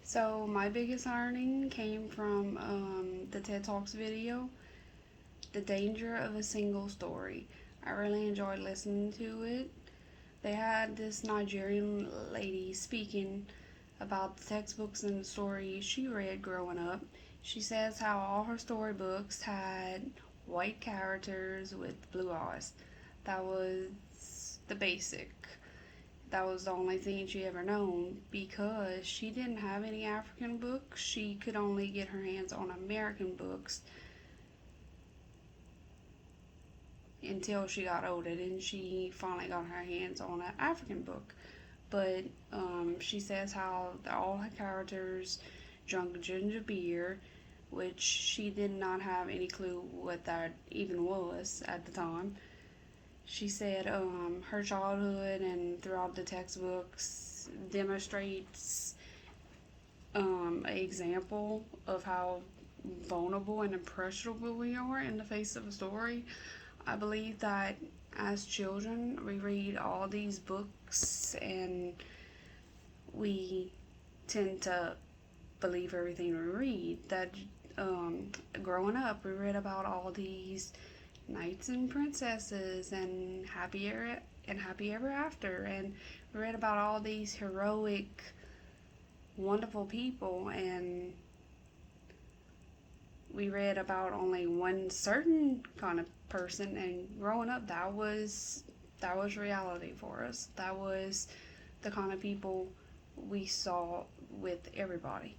So my biggest learning came from the TED Talks video, The Danger of a Single Story. I really enjoyed listening to it. They had this Nigerian lady speaking about the textbooks and the stories she read growing up. She says how all her storybooks had white characters with blue eyes. That was the basic. That was the only thing she ever known because she didn't have any African books. She could only get her hands on American books until she got older. Then she finally got her hands on an African book. But she says how all her characters drunk ginger beer, which she did not have any clue what that even was at the time. She said her childhood and throughout the textbooks demonstrates an example of how vulnerable and impressionable we are in the face of a story. I believe that as children, we read all these books and we tend to believe everything we read. That growing up, we read about all these knights and princesses and happy ever after, and we read about all these heroic, wonderful people, and we read about only one certain kind of person. And growing up, that was reality for us. That was the kind of people we saw with everybody.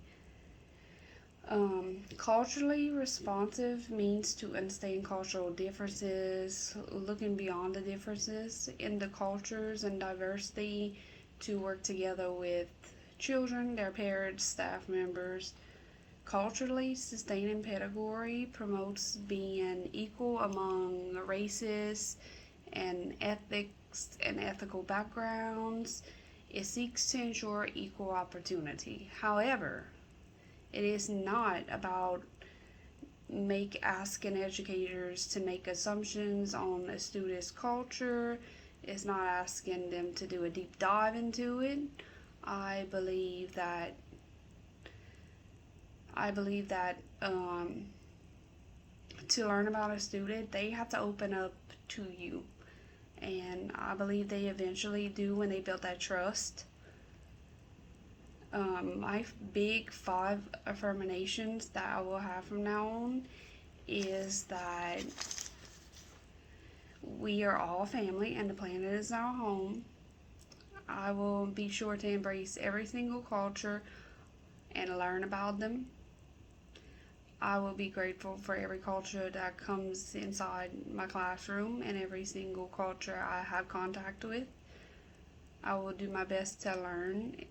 Culturally responsive means to understand cultural differences, looking beyond the differences in the cultures and diversity to work together with children, their parents, staff members. Culturally sustaining pedagogy promotes being equal among races and ethics and ethical backgrounds. It seeks to ensure equal opportunity. However, it is not about asking educators to make assumptions on a student's culture. It's not asking them to do a deep dive into it. I believe that to learn about a student, they have to open up to you, and I believe they eventually do when they build that trust. My big 5 affirmations that I will have from now on is that we are all family and the planet is our home. I will be sure to embrace every single culture and learn about them. I will be grateful for every culture that comes inside my classroom and every single culture I have contact with. I will do my best to learn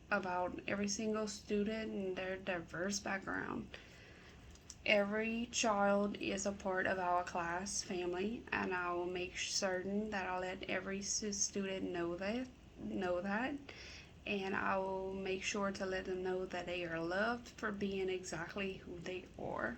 about every single student and their diverse background. Every child is a part of our class family, and I will make certain that I let every student know that, and I will make sure to let them know that they are loved for being exactly who they are.